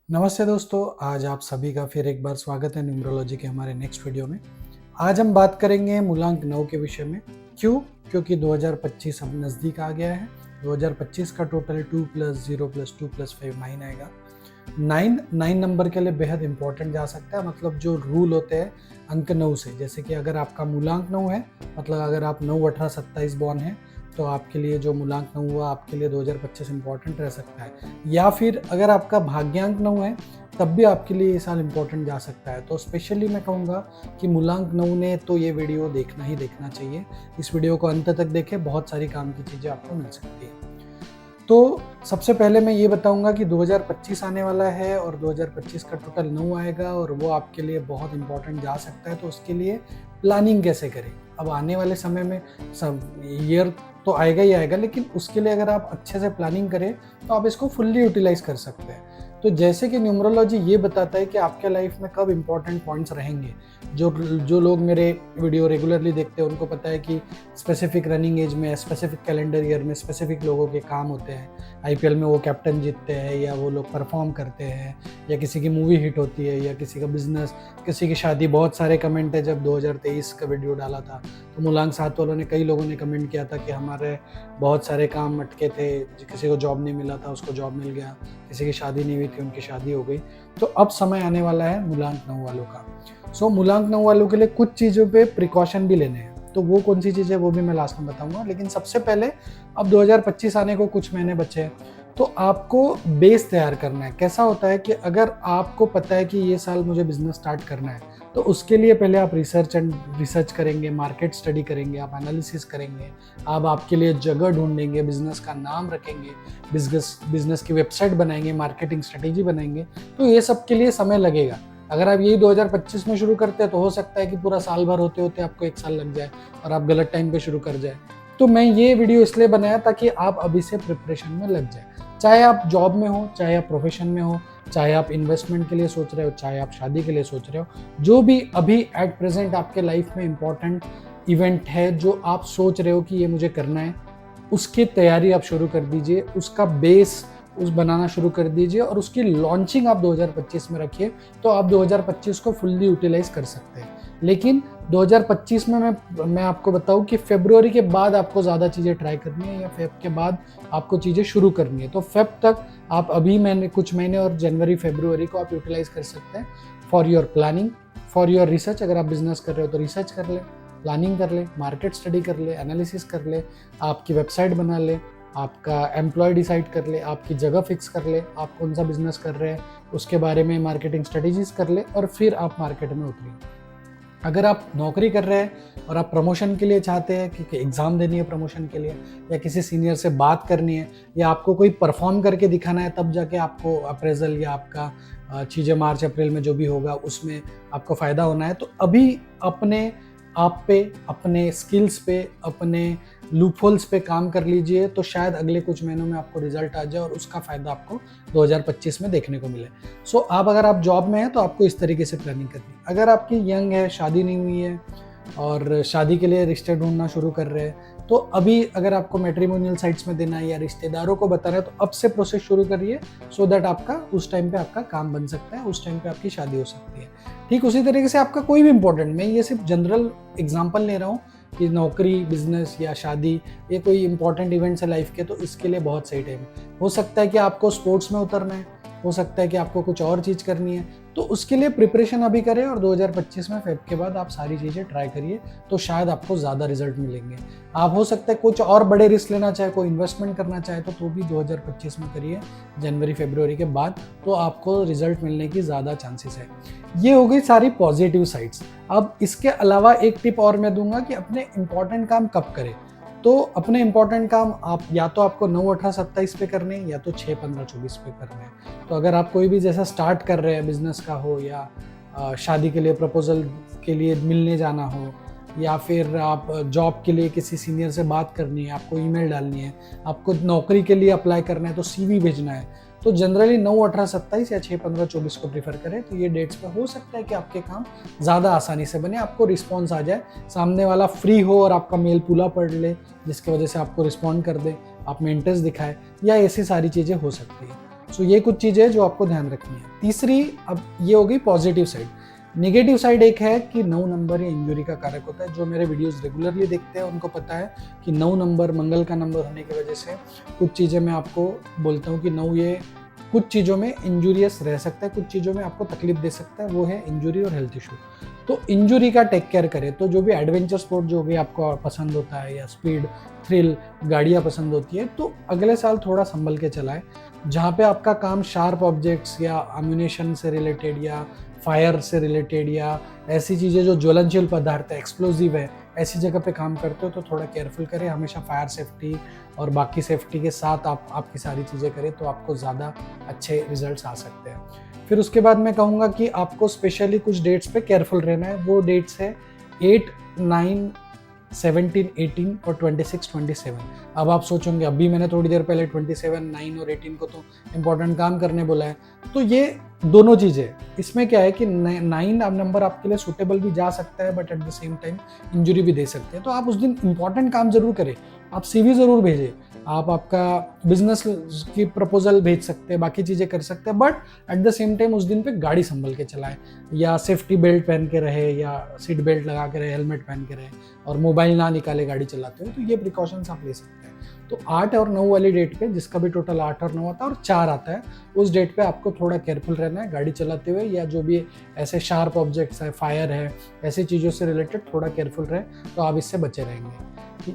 नमस्ते दोस्तों, आज आप सभी का फिर एक बार स्वागत है न्यूमरोलॉजी के हमारे नेक्स्ट वीडियो में। आज हम बात करेंगे मूलांक 9 के विषय में। क्यों? क्योंकि 2025 अब नज़दीक आ गया है। 2025 का टोटल 2 + 0 + 2 + 5 9 आएगा। 9 नंबर के लिए बेहद इंपॉर्टेंट जा सकता है। मतलब जो रूल होते हैं अंक 9 से, जैसे कि अगर आपका मूलांक 9 है, मतलब अगर आप 9, 18, 27 बॉर्न है, तो आपके लिए जो मूलांक 9 हुआ आपके लिए 2025 इंपॉर्टेंट रह सकता है। या फिर अगर आपका भाग्यांक 9 है तब भी आपके लिए ये साल इंपॉर्टेंट जा सकता है। तो स्पेशली मैं कहूँगा कि मूलांक 9 ने तो ये वीडियो देखना ही देखना चाहिए। इस वीडियो को अंत तक देखें, बहुत सारी काम की चीज़ें आपको मिल सकती है। तो सबसे पहले मैं ये बताऊंगा कि 2025 आने वाला है और 2025 का टोटल 9 आएगा और वो आपके लिए बहुत इंपॉर्टेंट जा सकता है। तो उसके लिए प्लानिंग कैसे करें। अब आने वाले समय में सब ईयर तो आएगा ही आएगा, लेकिन उसके लिए अगर आप अच्छे से प्लानिंग करें तो आप इसको फुल्ली यूटिलाइज कर सकते हैं। तो जैसे कि न्यूमरोलॉजी ये बताता है कि आपके लाइफ में कब इंपॉर्टेंट पॉइंट्स रहेंगे। जो लोग मेरे वीडियो रेगुलरली देखते हैं उनको पता है कि स्पेसिफिक रनिंग एज में, स्पेसिफिक कैलेंडर ईयर में स्पेसिफिक लोगों के काम होते हैं। आईपीएल में वो कैप्टन जीतते हैं या वो लोग परफॉर्म करते हैं या किसी की मूवी हिट होती है या किसी का बिजनेस, किसी की शादी। बहुत सारे कमेंट है, जब 2023 का वीडियो डाला था तो मूलांक 7 वालों ने, कई लोगों ने कमेंट किया था कि हमारे बहुत सारे काम अटके थे, किसी को जॉब नहीं मिला था उसको जॉब मिल गया, किसी की शादी नहीं हुई थी उनकी शादी हो गई। तो अब समय आने वाला है मूलांक 9 वालों का। मूलांक 9 वालों के लिए कुछ चीज़ों पे प्रिकॉशन भी लेने हैं। तो वो कौन सी चीज़ें वो भी मैं लास्ट में बताऊंगा। लेकिन सबसे पहले अब 2025 आने को कुछ महीने बचे हैं, तो आपको बेस तैयार करना है। कैसा होता है कि अगर आपको पता है कि ये साल मुझे बिजनेस स्टार्ट करना है, तो उसके लिए पहले आप रिसर्च करेंगे, मार्केट स्टडी करेंगे, आप एनालिसिस करेंगे, आप आपके लिए जगह ढूंढेंगे, बिजनेस का नाम रखेंगे, बिजनेस की वेबसाइट बनाएंगे, मार्केटिंग स्ट्रेटेजी बनाएंगे। तो ये सब के लिए समय लगेगा। अगर आप यही 2025 में शुरू करते हैं तो हो सकता है कि पूरा साल भर होते होते आपको 1 साल लग जाए और आप गलत टाइम पे शुरू कर जाए। तो मैं ये वीडियो इसलिए बनाया ताकि आप अभी से प्रिपरेशन में लग जाए। चाहे आप जॉब में हो, चाहे आप प्रोफेशन में हो, चाहे आप इन्वेस्टमेंट के लिए सोच रहे हो, चाहे आप शादी के लिए सोच रहे हो, जो भी अभी एट प्रेजेंट आपके लाइफ में इंपॉर्टेंट इवेंट है जो आप सोच रहे हो कि ये मुझे करना है, उसकी तैयारी आप शुरू कर दीजिए, उसका बेस बनाना शुरू कर दीजिए और उसकी लॉन्चिंग आप 2025 में रखिए। तो आप 2025 को फुल्ली यूटिलाइज कर सकते हैं। लेकिन 2025 में मैं आपको बताऊं कि फरवरी के बाद आपको ज़्यादा चीज़ें ट्राई करनी है या फेब के बाद आपको चीज़ें शुरू करनी है। तो फेब तक आप अभी कुछ महीने और जनवरी फरवरी को आप यूटिलाइज कर सकते हैं for your planning, for your research. अगर आप बिजनेस कर रहे हो तो रिसर्च कर ले, प्लानिंग कर ले, मार्केट स्टडी कर ले, एनालिसिस कर ले, आपकी वेबसाइट बना ले, आपका एम्प्लॉय डिसाइड कर ले, आपकी जगह फिक्स कर ले, आप कौन सा बिजनेस कर रहे हैं उसके बारे में मार्केटिंग स्ट्रेटेजीज कर ले और फिर आप मार्केट में उतरिए। अगर आप नौकरी कर रहे हैं और आप प्रमोशन के लिए चाहते हैं कि एग्ज़ाम देनी है प्रमोशन के लिए, या किसी सीनियर से बात करनी है, या आपको कोई परफॉर्म करके दिखाना है, तब जाके आपको अप्रेजल या आपका चीज़ें मार्च अप्रैल में जो भी होगा उसमें आपको फ़ायदा होना है, तो अभी अपने आप पे, अपने स्किल्स पे, अपने लूपहोल्स पे काम कर लीजिए। तो शायद अगले कुछ महीनों में आपको रिजल्ट आ जाए और उसका फ़ायदा आपको 2025 में देखने को मिले। आप अगर आप जॉब में हैं तो आपको इस तरीके से प्लानिंग करनी है। अगर आपकी यंग है, शादी नहीं हुई है और शादी के लिए रिश्ते ढूंढना शुरू कर रहे हैं, तो अभी अगर आपको मैट्रिमोनियल साइट्स में देना है या रिश्तेदारों को बताना है तो अब से प्रोसेस शुरू करिए, सो दैट आपका उस टाइम पे आपका काम बन सकता है, उस टाइम पे आपकी शादी हो सकती है। ठीक उसी तरीके से आपका कोई भी इंपॉर्टेंट, मैं ये सिर्फ जनरल एग्जांपल ले रहा हूँ कि नौकरी, बिजनेस या शादी, ये कोई इंपॉर्टेंट इवेंट्स है लाइफ के, तो इसके लिए बहुत सही टाइम है। हो सकता है कि आपको स्पोर्ट्स में उतरना है, हो सकता है कि आपको कुछ और चीज़ करनी है, तो उसके लिए प्रिपरेशन अभी करें और 2025 में फेब के बाद आप सारी चीज़ें ट्राई करिए, तो शायद आपको ज़्यादा रिजल्ट मिलेंगे। आप हो सकता है कुछ और बड़े रिस्क लेना चाहे, कोई इन्वेस्टमेंट करना चाहे तो भी 2025 में करिए, जनवरी फरवरी के बाद, तो आपको रिजल्ट मिलने की ज़्यादा चांसेस है। ये हो गई सारी पॉजिटिव साइड्स। अब इसके अलावा एक टिप और मैं दूंगा कि अपने इंपॉर्टेंट काम कब करें। तो अपने इंपॉर्टेंट काम आप या तो आपको 9, 18, 27 पे करने हैं या तो 6, 15, 24 पे करने हैं। तो अगर आप कोई भी जैसा स्टार्ट कर रहे हैं, बिजनेस का हो या शादी के लिए प्रपोजल के लिए मिलने जाना हो, या फिर आप जॉब के लिए किसी सीनियर से बात करनी है, आपको ईमेल डालनी है, आपको नौकरी के लिए अप्लाई करना है तो सीवी भेजना है, तो जनरली 9, 18, 27 या 6, 15, 24 को प्रीफर करें। तो ये डेट्स पे हो सकता है कि आपके काम ज़्यादा आसानी से बने, आपको रिस्पॉन्स आ जाए, सामने वाला फ्री हो और आपका मेल पूरा पढ़ ले, जिसकी वजह से आपको रिस्पॉन्ड कर दे, आप में इंटरेस्ट दिखाए, या ऐसी सारी चीज़ें हो सकती है। सो ये कुछ चीज़ें जो आपको ध्यान रखनी है। तीसरी, अब ये हो गई पॉजिटिव साइड। नेगेटिव साइड एक है कि 9 नंबर ये इंजुरी का कारक होता है। जो मेरे वीडियोस रेगुलरली देखते हैं उनको पता है कि 9 नंबर मंगल का नंबर होने की वजह से कुछ चीज़ें मैं आपको बोलता हूँ कि 9 ये कुछ चीज़ों में इंजूरियस रह सकता है, कुछ चीज़ों में आपको तकलीफ दे सकता है, वो है इंजुरी और हेल्थ इशू। तो इंजुरी का टेक केयर करें। तो जो भी एडवेंचर स्पोर्ट जो भी आपको पसंद होता है, या स्पीड, थ्रिल, गाड़ियाँ पसंद होती है, तो अगले साल थोड़ा संभल के चलाएं। जहाँ पे आपका काम शार्प ऑब्जेक्ट्स या अम्यूनेशन से रिलेटेड या फायर से रिलेटेड या ऐसी चीज़ें जो ज्वलनशील पदार्थ है, एक्सप्लोजिव है, ऐसी जगह पे काम करते हो तो थोड़ा केयरफुल करें। हमेशा फायर सेफ्टी और बाकी सेफ्टी के साथ आप आपकी सारी चीज़ें करें तो आपको ज़्यादा अच्छे रिजल्ट्स आ सकते हैं। फिर उसके बाद मैं कहूँगा कि आपको स्पेशली कुछ डेट्स पे केयरफुल रहना है। वो डेट्स है 8, 9, 17, 18 और 26, 27। अब आप सोचोगे अभी मैंने थोड़ी देर पहले 27, 9 और 18 को तो इम्पोर्टेंट काम करने बोला है। तो ये दोनों चीज़ें, इसमें क्या है कि 9 अब नंबर आपके लिए सूटेबल भी जा सकता है, but at the same time injury भी दे सकते हैं। तो आप उस दिन इंपॉर्टेंट काम जरूर करें, आप CV ज़रूर भेजें, आप आपका बिजनेस की प्रपोजल भेज सकते हैं, बाकी चीज़ें कर सकते हैं, but at the same time उस दिन पे गाड़ी संभल के चलाएं, या सेफ्टी बेल्ट पहन के रहे, या सीट बेल्ट लगा के रहे, हेलमेट पहन के रहे, और मोबाइल ना निकाले गाड़ी चलाते हो। तो ये प्रिकॉशंस आप ले सकते हैं। तो 8 और 9 वाली डेट पे, जिसका भी टोटल 8 और 9 आता है और 4 आता है, उस डेट पे आपको थोड़ा केयरफुल रहना है गाड़ी चलाते हुए, या जो भी ऐसे शार्प ऑब्जेक्ट्स है, फायर है, ऐसी चीज़ों से रिलेटेड थोड़ा केयरफुल रहे तो आप इससे बचे रहेंगे।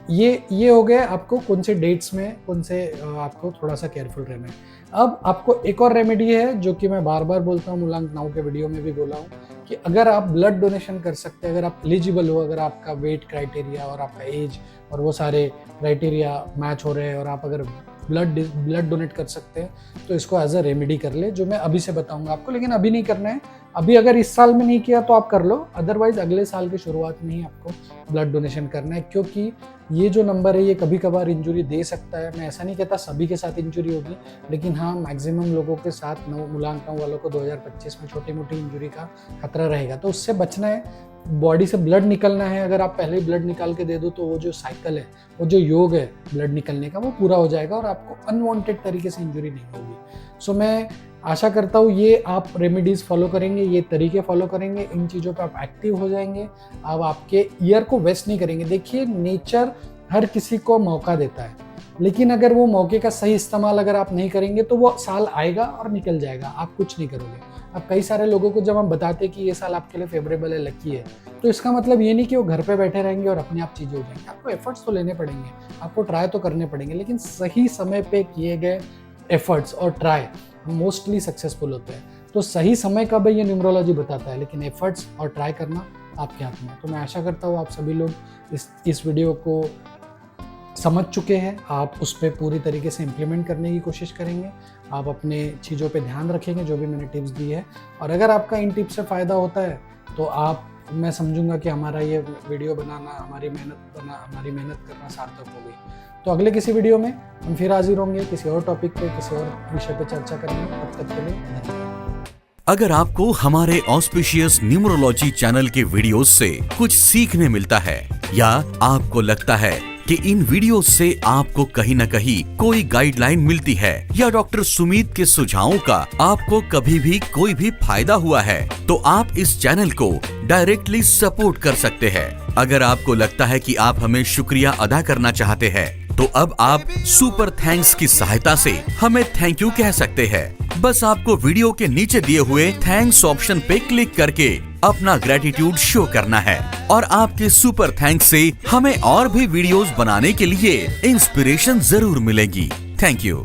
ये हो गए आपको कौन से डेट्स में कौन से आपको थोड़ा सा केयरफुल रहना है। अब आपको एक और रेमेडी है जो कि मैं बार बार बोलता हूँ, मूलांक 9 के वीडियो में भी बोला हूँ, कि अगर आप ब्लड डोनेशन कर सकते हैं, अगर आप एलिजिबल हो, अगर आपका वेट क्राइटेरिया और आपका एज और वो सारे क्राइटेरिया मैच हो रहे हैं, और आप अगर ब्लड डोनेट कर सकते हैं, तो इसको एज अ रेमेडी कर ले, जो मैं अभी से बताऊंगा आपको। लेकिन अभी नहीं करना है, अभी अगर इस साल में नहीं किया तो आप कर लो, अदरवाइज अगले साल की शुरुआत में ही आपको ब्लड डोनेशन करना है, क्योंकि ये जो नंबर है ये कभी कभार इंजुरी दे सकता है। मैं ऐसा नहीं कहता सभी के साथ इंजुरी होगी, लेकिन हाँ, मैक्सिमम लोगों के साथ मूलांक 9 वालों को 2025 में छोटी मोटी इंजुरी का खतरा रहेगा। तो उससे बचना है, बॉडी से ब्लड निकलना है। अगर आप पहले ही ब्लड निकाल के दे दो तो वो जो साइकिल है, वो जो योग है ब्लड निकलने का, वो पूरा हो जाएगा और आपको अनवांटेड तरीके से इंजुरी नहीं होगी। सो मैं आशा करता हूँ ये आप रेमेडीज़ फॉलो करेंगे, ये तरीके फॉलो करेंगे, इन चीज़ों पे आप एक्टिव हो जाएंगे, आप आपके ईयर को वेस्ट नहीं करेंगे। देखिए, नेचर हर किसी को मौका देता है, लेकिन अगर वो मौके का सही इस्तेमाल अगर आप नहीं करेंगे तो वो साल आएगा और निकल जाएगा, आप कुछ नहीं करोगे। अब कई सारे लोगों को जब हम बताते हैं कि ये साल आपके लिए फेवरेबल है, लकी है, तो इसका मतलब ये नहीं कि वो घर पे बैठे रहेंगे और अपने आप चीज़ें हो जाएंगी। आपको एफर्ट्स तो लेने पड़ेंगे, आपको ट्राई तो करने पड़ेंगे, लेकिन सही समय पे किए गए एफर्ट्स और ट्राई मोस्टली सक्सेसफुल होते हैं। तो सही समय कब है ये न्यूमरोलॉजी बताता है, लेकिन एफर्ट्स और ट्राई करना आपके हाथ में है। तो मैं आशा करता हूँ आप सभी लोग इस वीडियो को समझ चुके हैं, आप उस पर पूरी तरीके से इम्प्लीमेंट करने की कोशिश करेंगे, आप अपने चीज़ों पे ध्यान रखेंगे जो भी मैंने टिप्स दी है। और अगर आपका इन टिप्स से फ़ायदा होता है तो मैं समझूंगा कि हमारा ये वीडियो बनाना, हमारी मेहनत करना सार्थक हो गई। तो अगले किसी वीडियो में हम फिर हाजिर होंगे किसी और टॉपिक पे, किसी और विषय पे चर्चा करेंगे। तब तक के लिए धन्यवाद। अगर आपको हमारे ऑस्पिशियस न्यूमरोलॉजी चैनल के वीडियोस से कुछ सीखने मिलता है, या आपको लगता है कि इन वीडियोस से आपको कहीं न कहीं कोई गाइडलाइन मिलती है, या डॉक्टर सुमित के सुझावों का आपको कभी भी कोई भी फायदा हुआ है, तो आप इस चैनल को डायरेक्टली सपोर्ट कर सकते हैं। अगर आपको लगता है कि आप हमें शुक्रिया अदा करना चाहते हैं, तो अब आप सुपर थैंक्स की सहायता से हमें थैंक यू कह सकते हैं। बस आपको वीडियो के नीचे दिए हुए थैंक्स ऑप्शन पे क्लिक करके अपना ग्रेटिट्यूड शो करना है, और आपके सुपर थैंक्स से हमें और भी वीडियोस बनाने के लिए इंस्पिरेशन जरूर मिलेगी। Thank you.